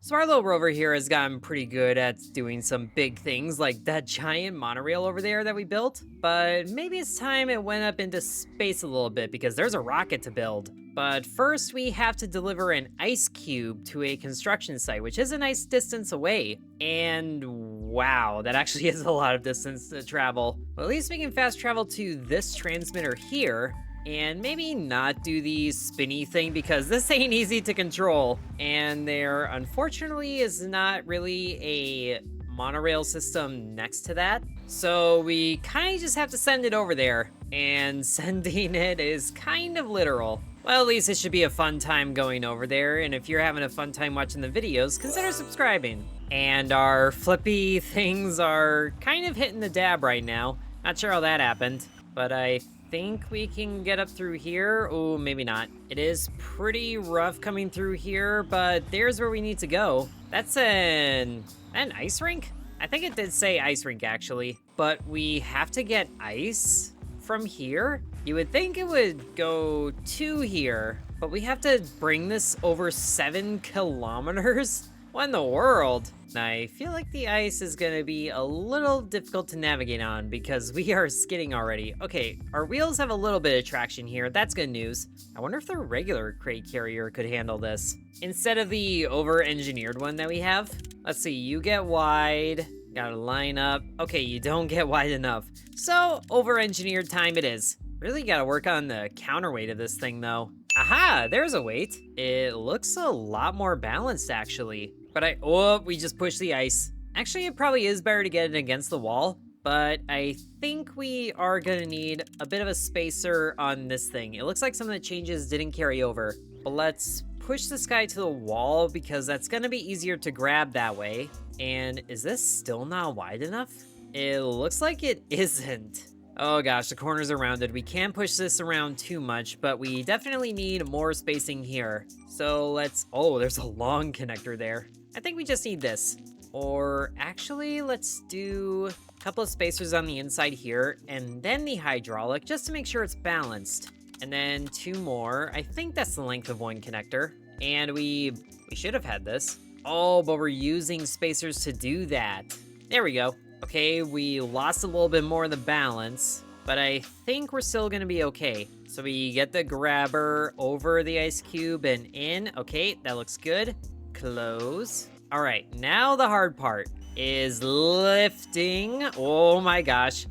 So our little rover here has gotten pretty good at doing some big things like that giant monorail over there that we built, but maybe it's time it went up into space a little bit because there's a rocket to build. But first we have to deliver an ice cube to a construction site, which is a nice distance away. And wow, that actually is a lot of distance to travel. Well, at least we can fast travel to this transmitter here, and maybe not do the spinny thing because this ain't easy to control. And there unfortunately is not really a monorail system next to that. So we kind of just have to send it over there, and sending it is kind of literal. Well, at least it should be a fun time going over there, and if you're having a fun time watching the videos, consider subscribing. And our flippy things are kind of hitting the dab right now. Not sure how that happened, but I think we can get up through here. Oh, maybe not. It is pretty rough coming through here, but there's where we need to go. That's an ice rink? I think it did say ice rink actually, but we have to get ice from here. You would think it would go to here, but we have to bring this over 7 kilometers? What in the world? I feel like the ice is gonna be a little difficult to navigate on because we are skidding already. Okay, our wheels have a little bit of traction here. That's good news. I wonder if the regular crate carrier could handle this instead of the over-engineered one that we have. Let's see, you get wide. Gotta line up. Okay, you don't get wide enough. So, over-engineered time it is. Really gotta work on the counterweight of this thing though. Aha, there's a weight. It looks a lot more balanced actually. But we just pushed the ice. Actually, it probably is better to get it against the wall, but I think we are gonna need a bit of a spacer on this thing. It looks like some of the changes didn't carry over, but let's push this guy to the wall because that's gonna be easier to grab that way. And is this still not wide enough? It looks like it isn't. Oh gosh, the corners are rounded. We can't push this around too much, but we definitely need more spacing here. So there's a long connector there. I think we just need this. Or actually, let's do a couple of spacers on the inside here, and then the hydraulic, just to make sure it's balanced. And then 2 more. I think that's the length of one connector. And we should have had this. Oh, but we're using spacers to do that. There we go. Okay, we lost a little bit more of the balance, but I think we're still gonna be okay. So we get the grabber over the ice cube and in. Okay, that looks good. Close. All right, now the hard part is lifting. Oh my gosh.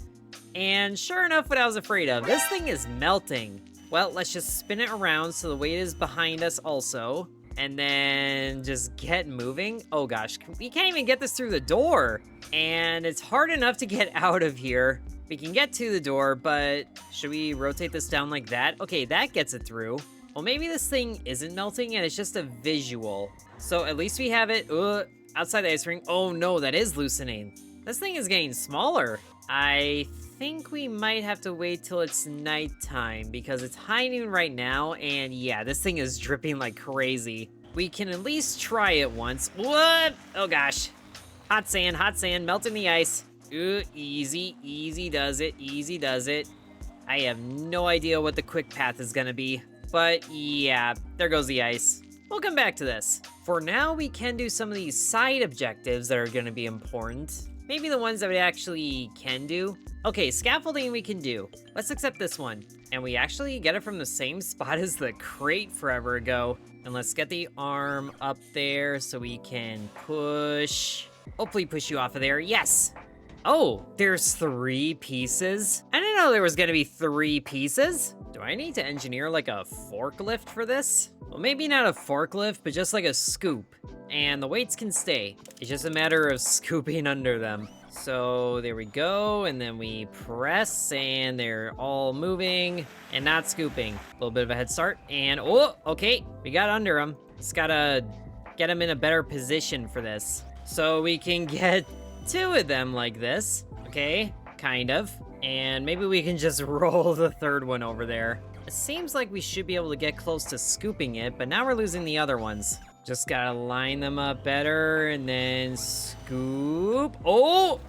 And sure enough, what I was afraid of, this thing is melting. Well, let's just spin it around so the weight is behind us also. And then just get moving. Oh gosh, we can't even get this through the door. And it's hard enough to get out of here. We can get to the door, but should we rotate this down like that? Okay, that gets it through. Well, maybe this thing isn't melting and it's just a visual. So at least we have it outside the ice rink. Oh no, that is loosening. This thing is getting smaller. I think we might have to wait till it's nighttime because it's high noon right now, and yeah, this thing is dripping like crazy. We can at least try it once. What? Oh gosh. Hot sand, melting the ice. Ooh, easy does it, easy does it. I have no idea what the quick path is gonna be, but yeah, there goes the ice. We'll come back to this. For now, we can do some of these side objectives that are gonna be important. Maybe the ones that we actually can do. Okay, scaffolding we can do. Let's accept this one. And we actually get it from the same spot as the crate forever ago. And let's get the arm up there so we can push. Hopefully push you off of there. Yes! Oh, there's 3 pieces? I didn't know there was gonna be 3 pieces. Do I need to engineer like a forklift for this? Well, maybe not a forklift, but just like a scoop. And the weights can stay. It's just a matter of scooping under them. So there we go, and then we press, and they're all moving and not scooping. A little bit of a head start, and oh, okay, we got under them. Just gotta get them in a better position for this. So we can get 2 of them like this, okay, kind of. And maybe we can just roll the 3rd one over there. It seems like we should be able to get close to scooping it, but now we're losing the other ones. Just gotta line them up better and then scoop. Oh,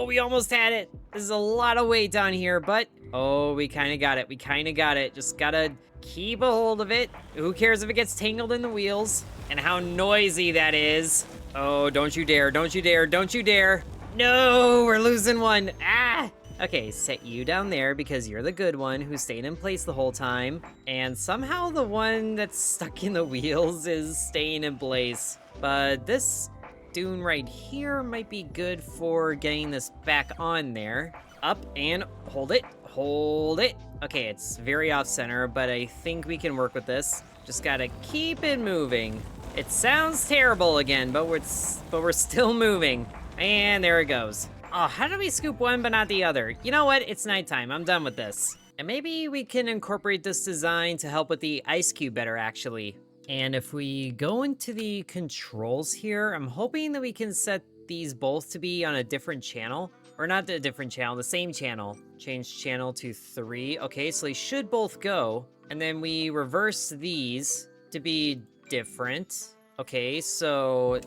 we almost had it. This is a lot of weight down here, but oh, we kind of got it. Just gotta keep a hold of it. Who cares if it gets tangled in the wheels and how noisy that is. Oh, don't you dare, don't you dare, don't you dare. No, we're losing one. Ah! Okay, set you down there because you're the good one who stayed in place the whole time. And somehow the one that's stuck in the wheels is staying in place. But this dune right here might be good for getting this back on there. Up and hold it, hold it. Okay, it's very off center, but I think we can work with this. Just gotta keep it moving. It sounds terrible again, but we're still moving. And there it goes. Oh, how did we scoop one but not the other? You know what? It's nighttime. I'm done with this. And maybe we can incorporate this design to help with the ice cube better, actually. And if we go into the controls here, I'm hoping that we can set these both to be on a different channel. Or not a different channel, the same channel. Change channel to 3. Okay, so they should both go. And then we reverse these to be different. Okay, so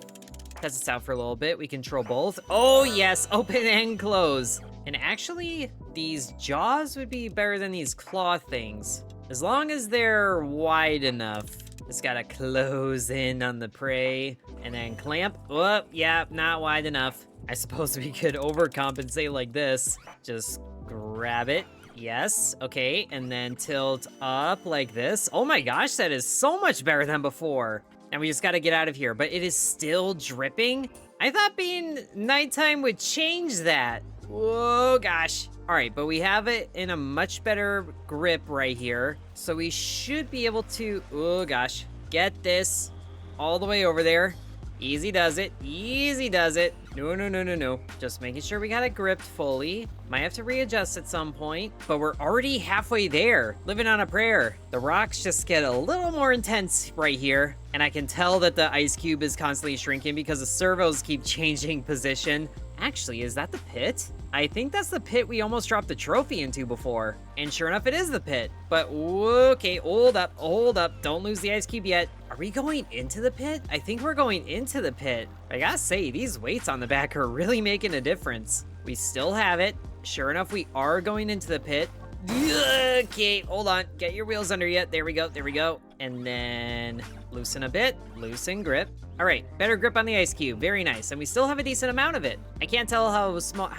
test this out for a little bit. We control both. Oh yes, open and close. And actually, these jaws would be better than these claw things. As long as they're wide enough. Just gotta close in on the prey and then clamp. Oh, yeah, not wide enough. I suppose we could overcompensate like this. Just grab it. Yes, okay, and then tilt up like this. Oh my gosh, that is so much better than before. And we just gotta get out of here, but it is still dripping? I thought being nighttime would change that. Whoa, gosh. All right, but we have it in a much better grip right here. So we should be able to, oh gosh, get this all the way over there. Easy does it, easy does it. No, no, no, no, no. Just making sure we got it gripped fully. Might have to readjust at some point, but we're already halfway there. Living on a prayer. The rocks just get a little more intense right here. And I can tell that the ice cube is constantly shrinking because the servos keep changing position. Actually, is that the pit? I think that's the pit we almost dropped the trophy into before. And sure enough, it is the pit. But okay, hold up, don't lose the ice cube yet. Are we going into the pit? I think we're going into the pit. I gotta say, these weights on the back are really making a difference. We still have it. Sure enough, we are going into the pit. Okay, hold on, get your wheels under you. There we go, there we go. And then loosen a bit, loosen grip. All right, better grip on the ice cube, very nice. And we still have a decent amount of it. I can't tell how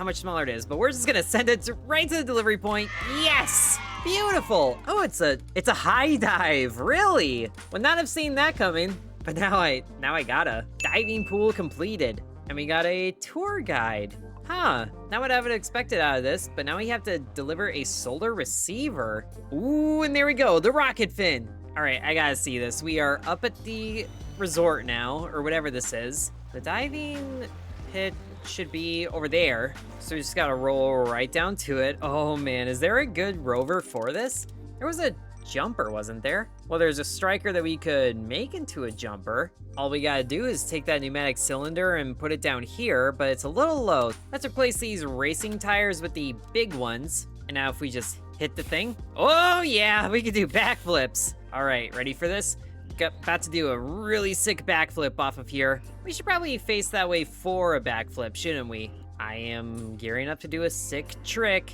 much smaller it is, but we're just gonna send it right to the delivery point. Yes, beautiful. Oh, it's a high dive, really? Would not have seen that coming, but now I gotta. Diving pool completed. And we got a tour guide. Huh, not what I would have expected out of this, but now we have to deliver a solar receiver. Ooh, and there we go, the rocket fin. All right, I gotta see this. We are up at the resort now, or whatever this is. The diving pit should be over there, so we just gotta roll right down to it. Oh man, is there a good rover for this? There was a jumper, wasn't there? Well, there's a striker that we could make into a jumper. All we gotta do is take that pneumatic cylinder and put it down here, but it's a little low. Let's replace these racing tires with the big ones. And now if we just hit the thing, oh yeah, we can do backflips. All right, ready for this? About to do a really sick backflip off of here. We should probably face that way for a backflip, shouldn't we? I am gearing up to do a sick trick.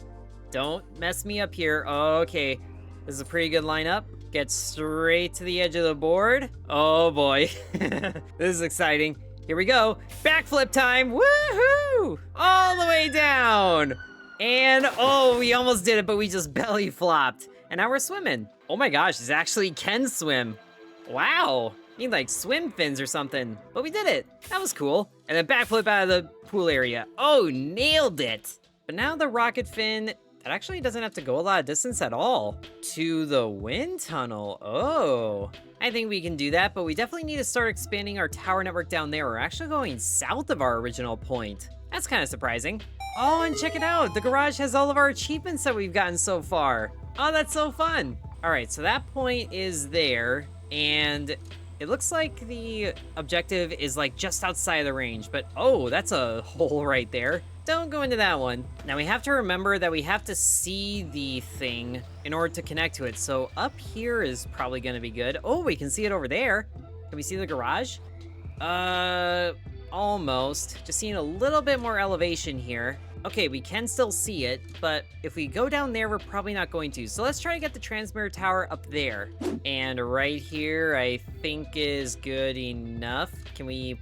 Don't mess me up here. Okay, this is a pretty good lineup. Get straight to the edge of the board. Oh boy, this is exciting. Here we go, backflip time, woohoo! All the way down. And oh, we almost did it, but we just belly flopped. And now we're swimming. Oh my gosh, this actually can swim. Wow, need like swim fins or something, but we did it. That was cool. And then backflip out of the pool area. Oh, nailed it. But now the rocket fin, that actually doesn't have to go a lot of distance at all. To the wind tunnel, oh. I think we can do that, but we definitely need to start expanding our tower network down there. We're actually going south of our original point. That's kind of surprising. Oh, and check it out. The garage has all of our achievements that we've gotten so far. Oh, that's so fun. All right, so that point is there, and it looks like the objective is like just outside of the range, but oh, that's a hole right there. Don't go into that one. Now we have to remember that we have to see the thing in order to connect to it. So up here is probably gonna be good. Oh, we can see it over there. Can we see the garage? Almost. Just seeing a little bit more elevation here. Okay, we can still see it, but if we go down there, we're probably not going to. So let's try to get the transmitter tower up there. And right here, I think is good enough. Can we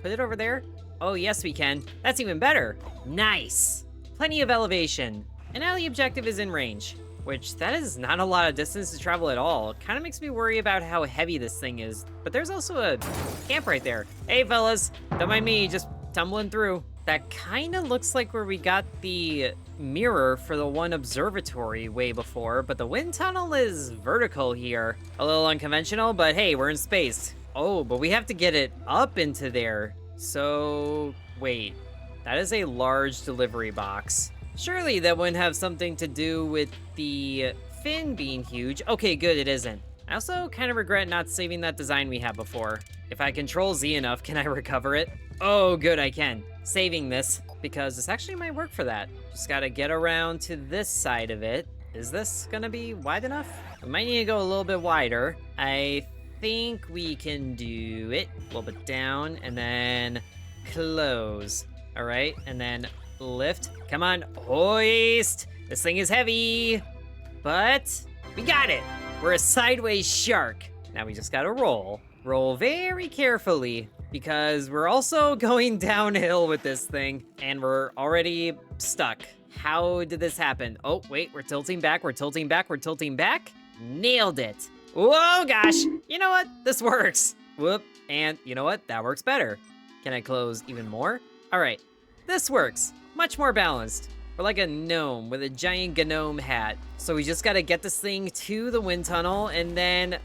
put it over there? Oh, yes, we can. That's even better. Nice. Plenty of elevation. And now the objective is in range, which that is not a lot of distance to travel at all. Kind of makes me worry about how heavy this thing is. But there's also a camp right there. Hey, fellas, don't mind me just tumbling through. That kind of looks like where we got the mirror for the one observatory way before, but the wind tunnel is vertical here. A little unconventional, but hey, we're in space. Oh, but we have to get it up into there. So, wait, that is a large delivery box. Surely that wouldn't have something to do with the fin being huge. Okay, good, it isn't. I also kind of regret not saving that design we had before. If I control Z enough, can I recover it? Oh, good, I can. Saving this, because this actually might work for that. Just gotta get around to this side of it. Is this gonna be wide enough? We might need to go a little bit wider. I think we can do it. A little bit down, and then close. All right, and then lift. Come on, hoist. This thing is heavy, but we got it. We're a sideways shark. Now we just gotta roll. Roll very carefully, because we're also going downhill with this thing, and we're already stuck. How did this happen? Oh, wait, we're tilting back, we're tilting back, we're tilting back. Nailed it. Whoa, gosh. You know what? This works. Whoop, and you know what? That works better. Can I close even more? All right, this works. Much more balanced. We're like a gnome with a giant gnome hat. So we just gotta get this thing to the wind tunnel, and then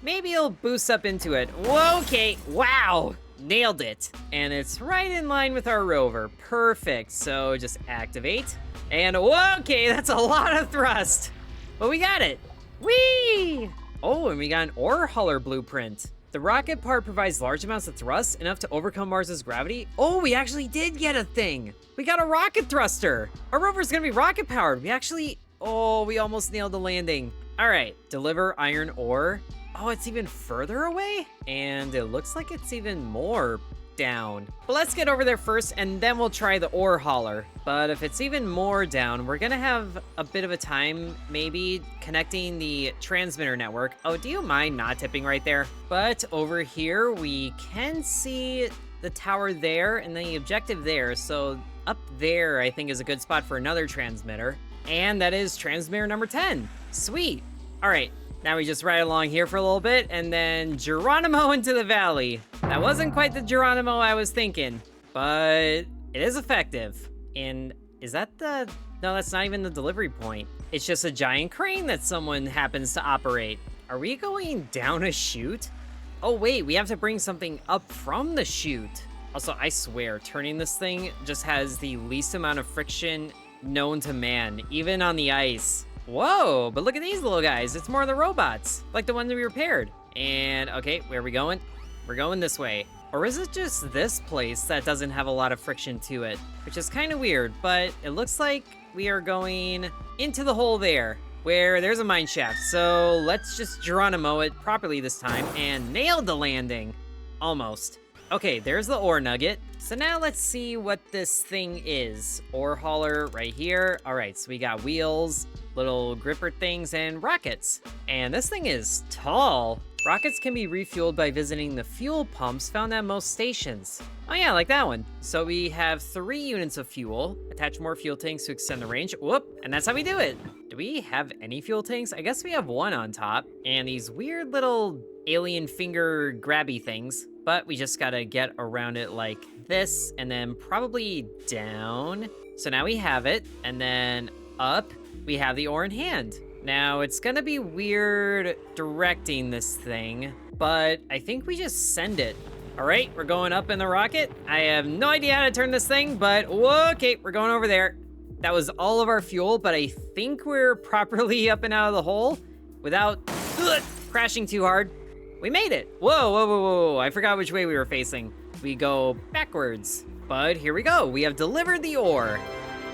maybe it'll boost up into it. Whoa, okay, wow. Nailed it. And it's right in line with our rover. Perfect. So just activate. And whoa, okay, that's a lot of thrust. But we got it. Whee! Oh, and we got an ore hauler blueprint. The rocket part provides large amounts of thrust, enough to overcome Mars's gravity. Oh, we actually did get a thing. We got a rocket thruster. Our rover's gonna be rocket powered. We almost nailed the landing. All right, deliver iron ore. Oh, it's even further away? And it looks like it's even more down. But let's get over there first, and then we'll try the ore hauler. But if it's even more down, we're gonna have a bit of a time maybe connecting the transmitter network. Oh, do you mind not tipping right there? But over here, we can see the tower there and the objective there. So up there, I think, is a good spot for another transmitter. And that is transmitter number 10. Sweet. All right. Now we just ride along here for a little bit, and then Geronimo into the valley. That wasn't quite the Geronimo I was thinking, but it is effective. And is that the... No, that's not even the delivery point. It's just a giant crane that someone happens to operate. Are we going down a chute? Oh wait, we have to bring something up from the chute. Also, I swear, turning this thing just has the least amount of friction known to man, even on the ice. Whoa, but look at these little guys. It's more of the robots, like the ones we repaired. And okay, where are we going? We're going this way. Or is it just this place that doesn't have a lot of friction to it? Which is kind of weird, but it looks like we are going into the hole there, where there's a mine shaft. So let's just Geronimo it properly this time, and nailed the landing. Almost. Okay, there's the ore nugget. So now let's see what this thing is. Ore hauler right here. All right, so we got wheels, little gripper things, and rockets. And this thing is tall. Rockets can be refueled by visiting the fuel pumps found at most stations. Oh yeah, like that one. So we have 3 units of fuel. Attach more fuel tanks to extend the range. Whoop, and that's how we do it. Do we have any fuel tanks? I guess we have one on top. And these weird little alien finger grabby things. But we just gotta get around it like this, and then probably down. So now we have it, and then up, we have the ore in hand. Now, it's gonna be weird directing this thing, but I think we just send it. All right, we're going up in the rocket. I have no idea how to turn this thing, but okay, we're going over there. That was all of our fuel, but I think we're properly up and out of the hole without crashing too hard. We made it. Whoa, whoa, whoa, whoa. I forgot which way we were facing. We go backwards, but here we go. We have delivered the ore.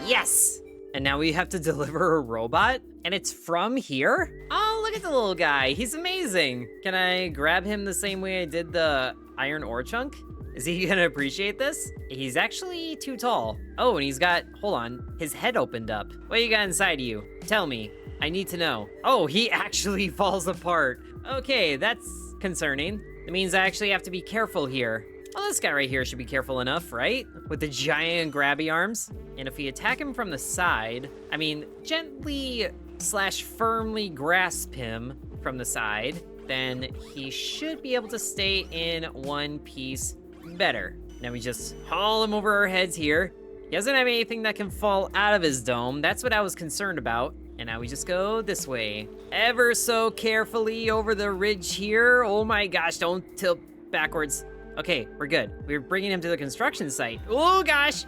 Yes. And now we have to deliver a robot, and it's from here? Oh, look at the little guy. He's amazing. Can I grab him the same way I did the iron ore chunk? Is he gonna appreciate this? He's actually too tall. Oh, and he's got, hold on, his head opened up. What you got inside of you? Tell me. I need to know. Oh, he actually falls apart. Okay, that's concerning. It means I actually have to be careful here. Well, this guy right here should be careful enough, right? With the giant grabby arms. And if we attack him from the side, I mean, gently / firmly grasp him from the side, then he should be able to stay in one piece better. Now we just haul him over our heads here. He doesn't have anything that can fall out of his dome. That's what I was concerned about. And now we just go this way. Ever so carefully over the ridge here. Oh my gosh, don't tilt backwards. Okay, we're good. We're bringing him to the construction site. Oh gosh.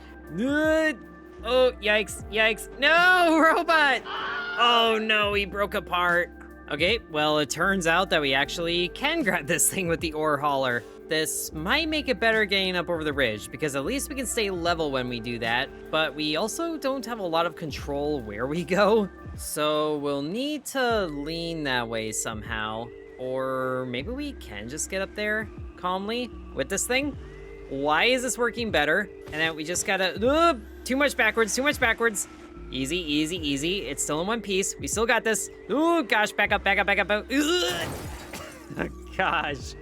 Oh, yikes, yikes. No, robot. Oh no, he broke apart. Okay, well, it turns out that we actually can grab this thing with the ore hauler. This might make it better getting up over the ridge, because at least we can stay level when we do that, but we also don't have a lot of control where we go, so we'll need to lean that way somehow, or maybe we can just get up there calmly with this thing. Why is this working better? And then we just gotta, too much backwards, too much backwards. Easy, easy, easy. It's still in one piece. We still got this. Oh gosh, back up, back up, back up. Oh, gosh.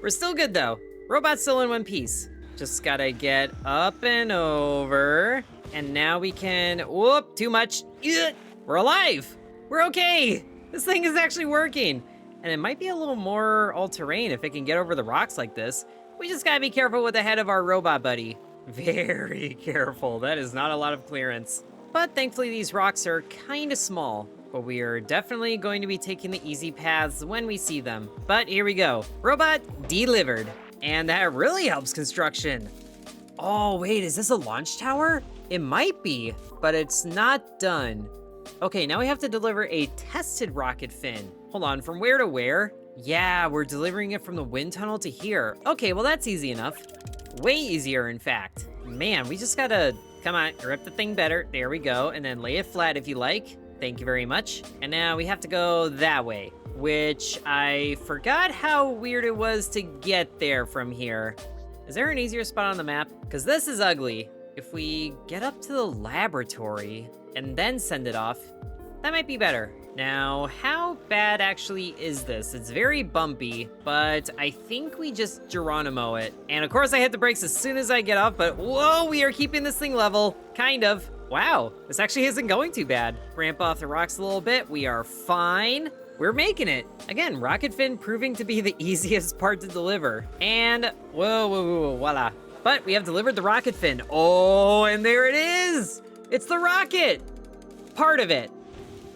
We're still good though. Robot's still in one piece. Just gotta get up and over. And now we can, whoop, too much. We're alive. We're okay. This thing is actually working. And it might be a little more all-terrain if it can get over the rocks like this. We just gotta be careful with the head of our robot buddy. Very careful. That is not a lot of clearance. But thankfully these rocks are kind of small. But we are definitely going to be taking the easy paths when we see them. But here we go. Robot delivered. And that really helps construction. Oh, wait, is this a launch tower? It might be, but it's not done. Okay, now we have to deliver a tested rocket fin. Hold on, from where to where? Yeah, we're delivering it from the wind tunnel to here. Okay, well that's easy enough. Way easier, in fact. Man, we just gotta, come on, grip the thing better. There we go, and then lay it flat if you like. Thank you very much. And now we have to go that way, which I forgot how weird it was to get there from here. Is there an easier spot on the map? Because this is ugly. If we get up to the laboratory and then send it off, that might be better. Now, how bad actually is this? It's very bumpy, but I think we just Geronimo it. And of course I hit the brakes as soon as I get off, but whoa, we are keeping this thing level, kind of. Wow, this actually isn't going too bad. Ramp off the rocks a little bit, we are fine. We're making it. Again, rocket fin proving to be the easiest part to deliver. And whoa, voila. But we have delivered the rocket fin. Oh, and there it is. It's the rocket. Part of it.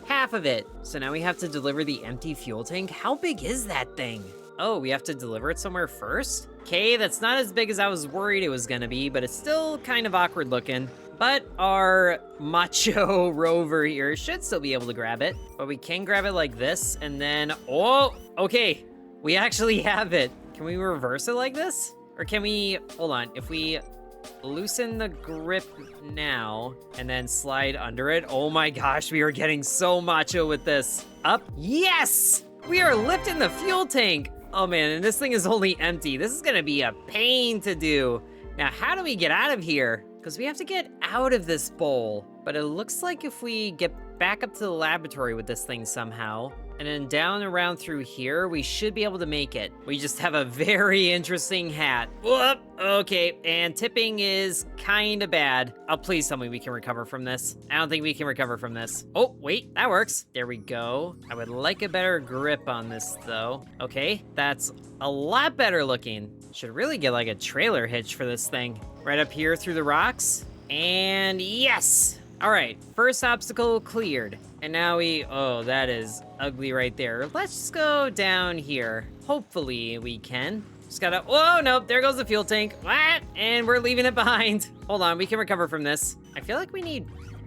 Half of it. So now we have to deliver the empty fuel tank. How big is that thing? Oh, we have to deliver it somewhere first? Okay, that's not as big as I was worried it was gonna be, but it's still kind of awkward looking. But our macho rover here should still be able to grab it. But we can grab it like this, and then, oh, okay. We actually have it. Can we reverse it like this? Or can we, hold on, if we loosen the grip now and then slide under it. Oh my gosh, we are getting so macho with this. Up, yes! We are lifting the fuel tank. Oh man, and this thing is only empty. This is gonna be a pain to do. Now, how do we get out of here? Because we have to get out of this bowl. But it looks like if we get back up to the laboratory with this thing somehow, and then down around through here, we should be able to make it. We just have a very interesting hat. Whoop, okay, and tipping is kinda bad. Oh, please tell me we can recover from this. I don't think we can recover from this. Oh, wait, that works. There we go. I would like a better grip on this though. Okay, that's a lot better looking. Should really get like a trailer hitch for this thing. Right up here through the rocks, and yes! All right, first obstacle cleared. And now oh, that is ugly right there. Let's just go down here. Hopefully we can. Just gotta, oh no, there goes the fuel tank. What? And we're leaving it behind. Hold on, we can recover from this. I feel like we need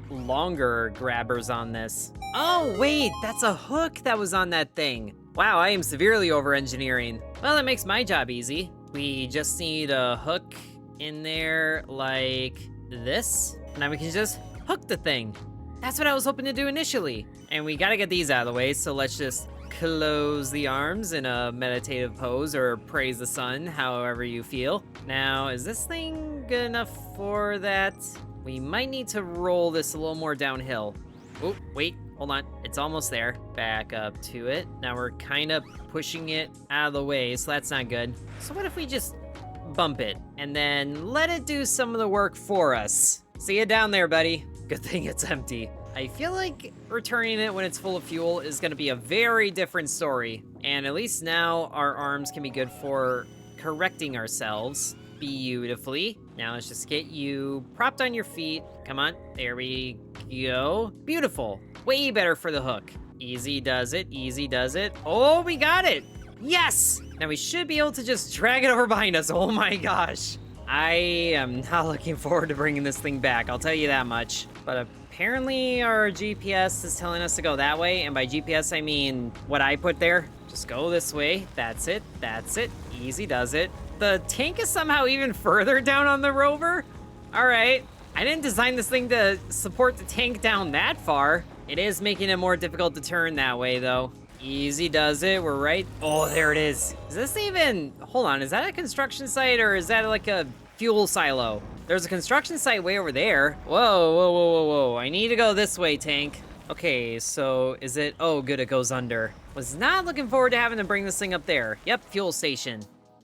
longer grabbers on this. Oh wait, that's a hook that was on that thing. Wow, I am severely over-engineering. Well, that makes my job easy. We just need a hook in there like this. And now we can just hook the thing. That's what I was hoping to do initially. And we gotta get these out of the way, so let's just close the arms in a meditative pose or praise the sun, however you feel. Now, is this thing good enough for that? We might need to roll this a little more downhill. Oh, wait, hold on. It's almost there. Back up to it. Now we're kind of pushing it out of the way, so that's not good. So what if we just bump it, and then let it do some of the work for us. See you down there, buddy. Good thing it's empty. I feel like returning it when it's full of fuel is gonna be a very different story. And at least now our arms can be good for correcting ourselves beautifully. Now let's just get you propped on your feet. Come on, there we go. Beautiful, way better for the hook. Easy does it, easy does it. Oh, we got it. Yes! Now we should be able to just drag it over behind us. Oh my gosh. I am not looking forward to bringing this thing back, I'll tell you that much. But apparently our GPS is telling us to go that way, and by GPS I mean what I put there. Just go this way, that's it, easy does it. The tank is somehow even further down on the rover? All right, I didn't design this thing to support the tank down that far. It is making it more difficult to turn that way though. Easy does it, we're right. Oh, there it is. Is this even, hold on, is that a construction site or is that like a fuel silo? There's a construction site way over there. Whoa, I need to go this way, tank. Okay, so is it, oh good, it goes under. Was not looking forward to having to bring this thing up there. Yep, fuel station.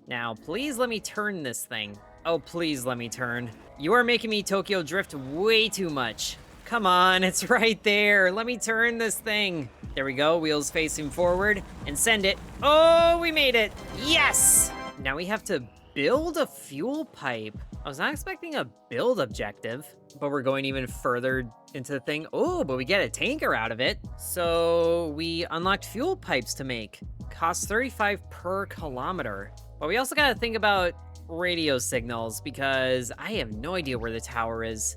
Now, please let me turn this thing. Oh, please let me turn. You are making me Tokyo drift way too much. Come on, it's right there. Let me turn this thing. There we go, wheels facing forward, and send it. Oh, we made it. Yes! Now we have to build a fuel pipe. I was not expecting a build objective, but we're going even further into the thing. Oh, but we get a tanker out of it. So we unlocked fuel pipes to make. Costs 35 per kilometer. But we also gotta think about radio signals because I have no idea where the tower is.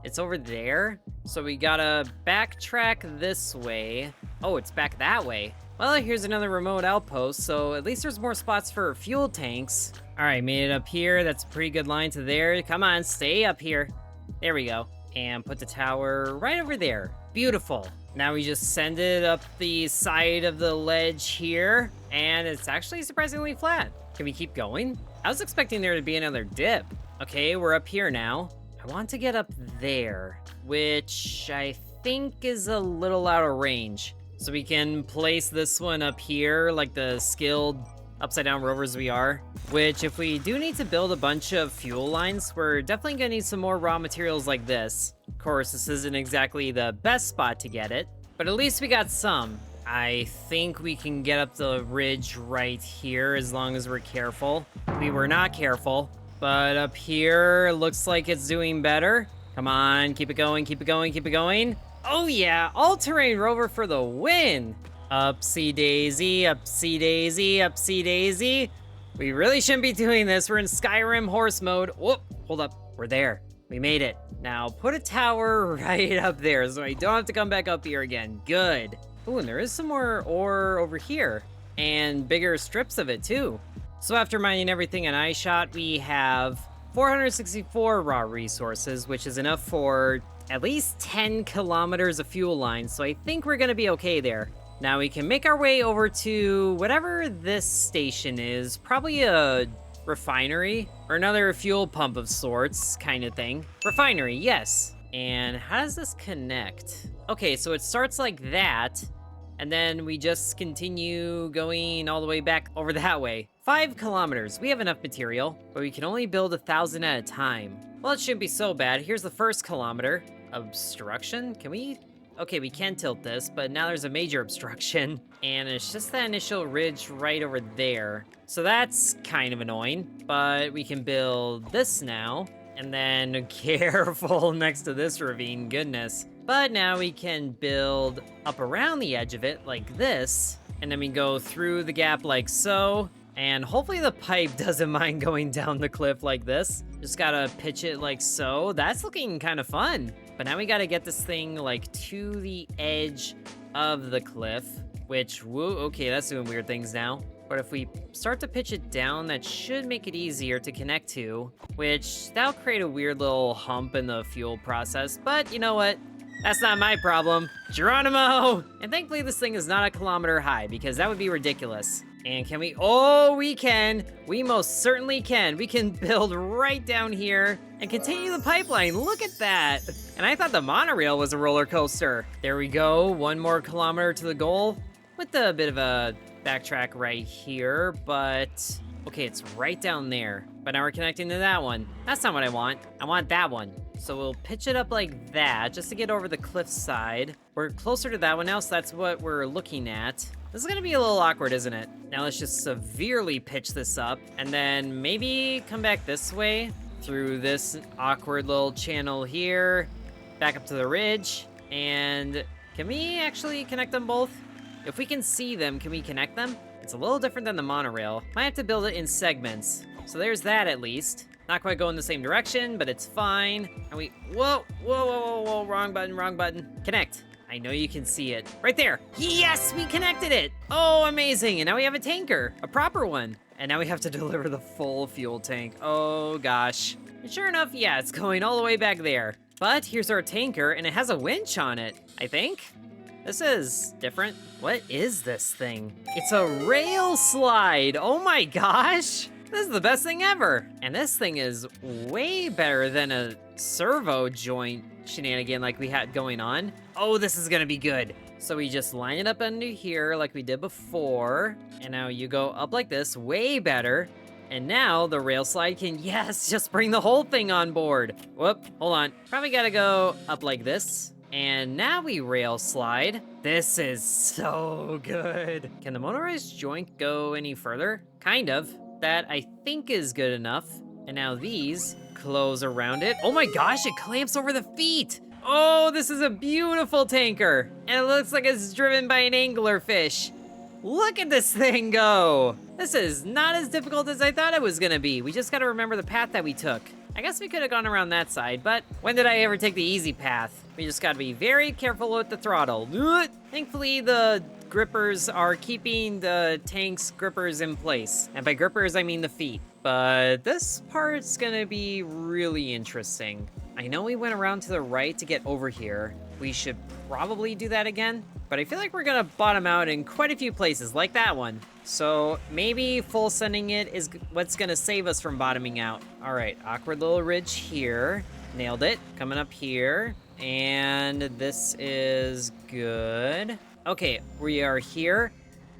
It's over there, so we gotta backtrack this way. Oh, it's back that way. Well, here's another remote outpost, so at least there's more spots for fuel tanks. All right, made it up here. That's a pretty good line to there. Come on, stay up here. There we go. And put the tower right over there. Beautiful. Now we just send it up the side of the ledge here, and it's actually surprisingly flat. Can we keep going? I was expecting there to be another dip. Okay, we're up here now. I want to get up there, which I think is a little out of range. So we can place this one up here like the skilled upside down rovers we are, which if we do need to build a bunch of fuel lines, we're definitely gonna need some more raw materials like this. Of course, this isn't exactly the best spot to get it, but at least we got some. I think we can get up the ridge right here as long as we're careful. We were not careful. But up here, looks like it's doing better. Come on, keep it going, keep it going, keep it going. Oh yeah, all-terrain rover for the win. Upsy daisy, upsy daisy, upsy daisy. We really shouldn't be doing this. We're in Skyrim horse mode. Whoop, hold up, we're there. We made it. Now put a tower right up there so I don't have to come back up here again. Good. Ooh, and there is some more ore over here and bigger strips of it too. So after mining everything in iShot, we have 464 raw resources, which is enough for at least 10 kilometers of fuel lines, so I think we're gonna be okay there. Now we can make our way over to whatever this station is, probably a refinery, or another fuel pump of sorts, kind of thing. Refinery, yes. And how does this connect? Okay, so it starts like that, and then we just continue going all the way back over that way. 5 kilometers, we have enough material, but we can only build 1,000 at a time. Well, it shouldn't be so bad. Here's the first kilometer. Obstruction? Can we? Okay, we can tilt this, but now there's a major obstruction, and it's just that initial ridge right over there. So that's kind of annoying, but we can build this now, and then careful next to this ravine, goodness. But now we can build up around the edge of it like this, and then we go through the gap like so, and hopefully the pipe doesn't mind going down the cliff like this. Just gotta pitch it like so. That's looking kind of fun. But now we gotta get this thing like to the edge of the cliff, which, whoa, okay, that's doing weird things now. But if we start to pitch it down, that should make it easier to connect to, which that'll create a weird little hump in the fuel process. But you know what? That's not my problem. Geronimo! And thankfully this thing is not a kilometer high because that would be ridiculous. And can we? Oh, we can. We most certainly can. We can build right down here and continue the pipeline. Look at that. And I thought the monorail was a roller coaster. There we go. 1 more kilometer to the goal with a bit of a backtrack right here, but okay, it's right down there. but now we're connecting to that one. That's not what I want. I want that one. So we'll pitch it up like that just to get over the cliff side. We're closer to that one now, so that's what we're looking at. This is gonna be a little awkward, isn't it? Now let's just severely pitch this up and then maybe come back this way through this awkward little channel here, back up to the ridge. And can we actually connect them both? If we can see them, can we connect them? It's a little different than the monorail. Might have to build it in segments. So there's that at least. Not quite going the same direction, but it's fine. And we, whoa, wrong button. Connect. I know you can see it. Right there. Yes, we connected it. Oh, amazing. And now we have a tanker, a proper one. And now we have to deliver the full fuel tank. Oh gosh. And sure enough, yeah, it's going all the way back there. But here's our tanker, and it has a winch on it, I think. This is different. What is this thing? It's a rail slide. Oh my gosh. This is the best thing ever. And this thing is way better than a servo joint shenanigan like we had going on. Oh, this is gonna be good. So we just line it up under here like we did before. And now you go up like this, way better. And now the rail slide can, yes, just bring the whole thing on board. Whoop, hold on. Probably gotta go up like this. And now we rail slide. This is so good. Can the motorized joint go any further? Kind of. That I think is good enough. And now these close around it. Oh my gosh, it clamps over the feet. Oh, this is a beautiful tanker. And it looks like it's driven by an anglerfish. Look at this thing go. This is not as difficult as I thought it was gonna be. We just gotta remember the path that we took. I guess we could have gone around that side, but when did I ever take the easy path? We just gotta be very careful with the throttle. Thankfully, the grippers are keeping the tank's grippers in place. And by grippers, I mean the feet. But this part's gonna be really interesting. I know we went around to the right to get over here. We should probably do that again, but I feel like we're gonna bottom out in quite a few places, like that one. So maybe full sending it is what's gonna save us from bottoming out. All right, awkward little ridge here. Nailed it. Coming up here. And this is good. Okay, we are here.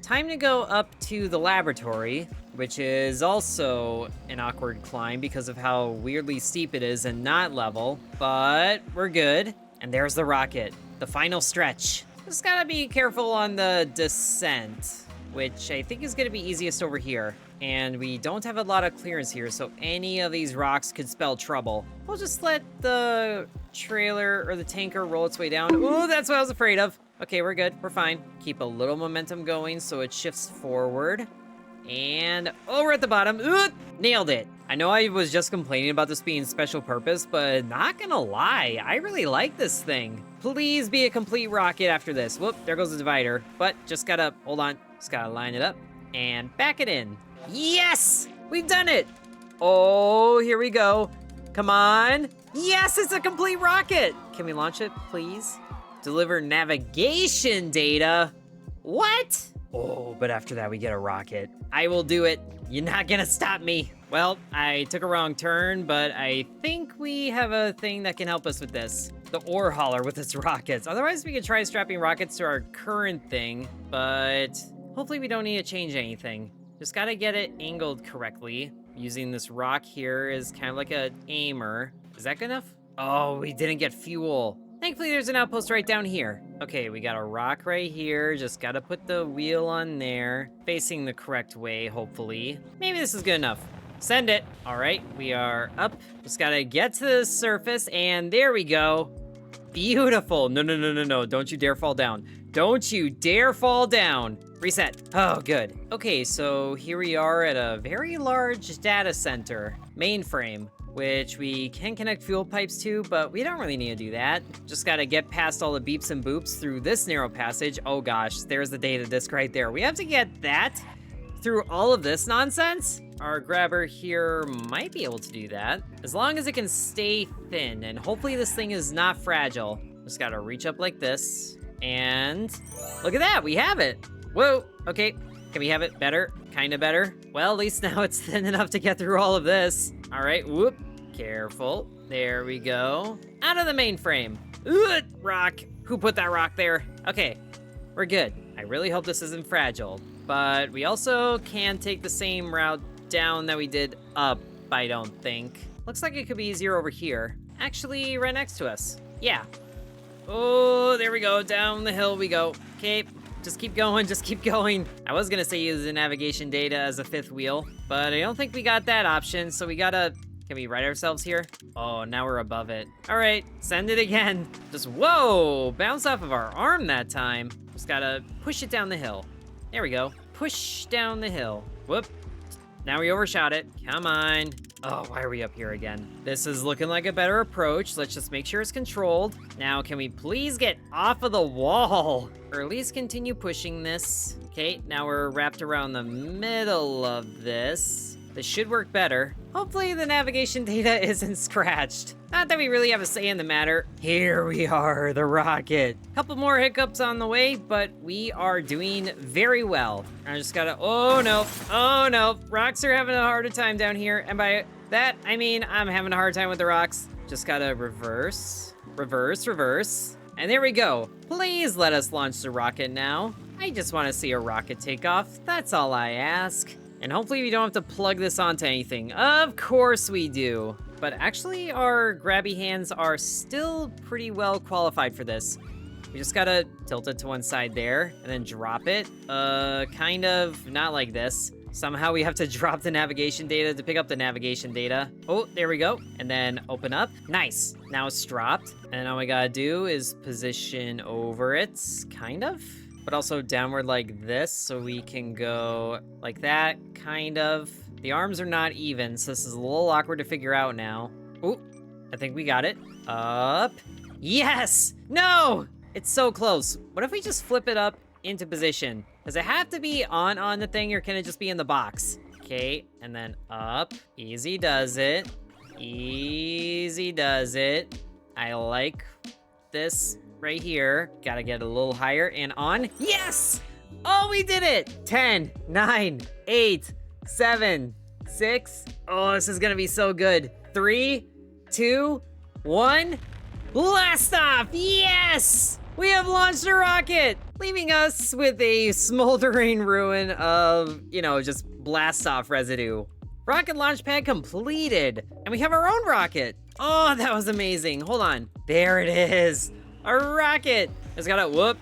Time to go up to the laboratory, which is also an awkward climb because of how weirdly steep it is and not level, but we're good. And there's the rocket, the final stretch. Just gotta be careful on the descent, which I think is gonna be easiest over here. And we don't have a lot of clearance here, so any of these rocks could spell trouble. We'll just let the trailer or the tanker roll its way down. Ooh, that's what I was afraid of. Okay, we're good, we're fine. Keep a little momentum going so it shifts forward. And, oh, we're at the bottom. Ooh, nailed it. I know I was just complaining about this being special purpose, but not gonna lie, I really like this thing. Please be a complete rocket after this. Whoop, there goes the divider. But just gotta, hold on, just gotta line it up and back it in. Yes, we've done it. Oh, here we go. Come on. Yes, it's a complete rocket. Can we launch it, please? Deliver navigation data. What? Oh, but after that, we get a rocket. I will do it. You're not gonna stop me. Well, I took a wrong turn, but I think we have a thing that can help us with this. The ore hauler with its rockets. Otherwise, we could try strapping rockets to our current thing, but hopefully we don't need to change anything. Just gotta get it angled correctly. Using this rock here is kind of like a aimer. Is that good enough? Oh, we didn't get fuel. Thankfully, there's an outpost right down here. Okay, we got a rock right here. Just gotta put the wheel on there. Facing the correct way, hopefully. Maybe this is good enough. Send it. All right, we are up. Just gotta get to the surface, and there we go. Beautiful. No. Don't you dare fall down. Don't you dare fall down. Reset. Oh, good. Okay, so here we are at a very large data center. Mainframe, which we can connect fuel pipes to, but we don't really need to do that. Just gotta get past all the beeps and boops through this narrow passage. Oh gosh, there's the data disk right there. We have to get that through all of this nonsense. Our grabber here might be able to do that, as long as it can stay thin, and hopefully this thing is not fragile. Just gotta reach up like this, and look at that, we have it. Whoa, okay, can we have it better? Kinda better? Well, at least now it's thin enough to get through all of this. All right, whoop, careful. There we go. Out of the mainframe. Ooh, rock. Who put that rock there? Okay, we're good. I really hope this isn't fragile, but we also can take the same route down that we did up. I don't think. Looks like it could be easier over here. Actually, right next to us. Yeah. Oh, there we go. Down the hill we go. Okay, just keep going, just keep going. I was gonna say use the navigation data as a fifth wheel, but I don't think we got that option, so we gotta... Can we right ourselves here? Oh, now we're above it. All right, send it again. Just, whoa, bounce off of our arm that time. Just gotta push it down the hill. There we go. Push down the hill. Whoop. Now we overshot it. Come on. Oh, why are we up here again? This is looking like a better approach. Let's just make sure it's controlled. Now, can we please get off of the wall? Or at least continue pushing this. Okay, now we're wrapped around the middle of this. This should work better. Hopefully the navigation data isn't scratched. Not that we really have a say in the matter. Here we are, the rocket. Couple more hiccups on the way, but we are doing very well. I just gotta, oh no. Rocks are having a harder time down here. And by that, I mean, I'm having a hard time with the rocks. Just gotta reverse. And there we go. Please let us launch the rocket now. I just wanna see a rocket take off. That's all I ask. And hopefully we don't have to plug this onto anything. Of course we do. But actually our grabby hands are still pretty well qualified for this. We just gotta tilt it to one side there and then drop it. Kind of not like this. Somehow we have to drop the navigation data to pick up the navigation data. Oh, there we go. And then open up. Nice. Now it's dropped. And all we gotta do is position over it, kind of. But also downward like this, so we can go like that, kind of. The arms are not even, so this is a little awkward to figure out now. Ooh, I think we got it. Up. Yes! No! It's so close. What if we just flip it up into position? Does it have to be on the thing, or can it just be in the box? Okay, and then up. Easy does it. Easy does it. I like this. Right here, gotta get a little higher and on. Yes! Oh, we did it! 10, 9, 8, 7, 6. Oh, this is gonna be so good. 3, 2, 1. Blast off! Yes! We have launched a rocket, leaving us with a smoldering ruin of, just blast off residue. Rocket launch pad completed, and we have our own rocket. Oh, that was amazing. Hold on. There it is. A rocket! Just gotta, whoop.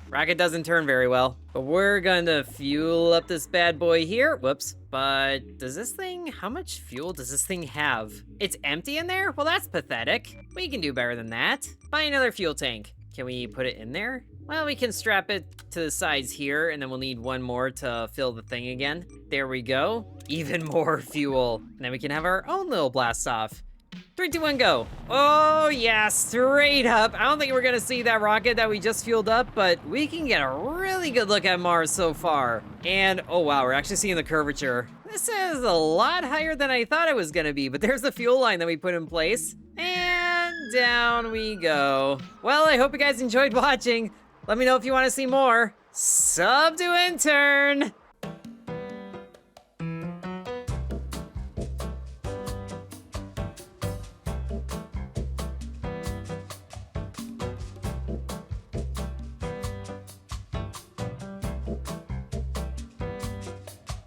Rocket doesn't turn very well. But we're gonna fuel up this bad boy here. Whoops. But does this thing, how much fuel does this thing have? It's empty in there? Well, that's pathetic. We can do better than that. Buy another fuel tank. Can we put it in there? Well, we can strap it to the sides here, and then we'll need one more to fill the thing again. There we go. Even more fuel. And then we can have our own little blast off. 3, 2, 1, go. Oh, yeah, straight up. I don't think we're gonna see that rocket that we just fueled up, but we can get a really good look at Mars so far. And, oh wow, we're actually seeing the curvature. This is a lot higher than I thought it was gonna be, but there's the fuel line that we put in place. And down we go. Well, I hope you guys enjoyed watching. Let me know if you wanna see more. Sub to intern.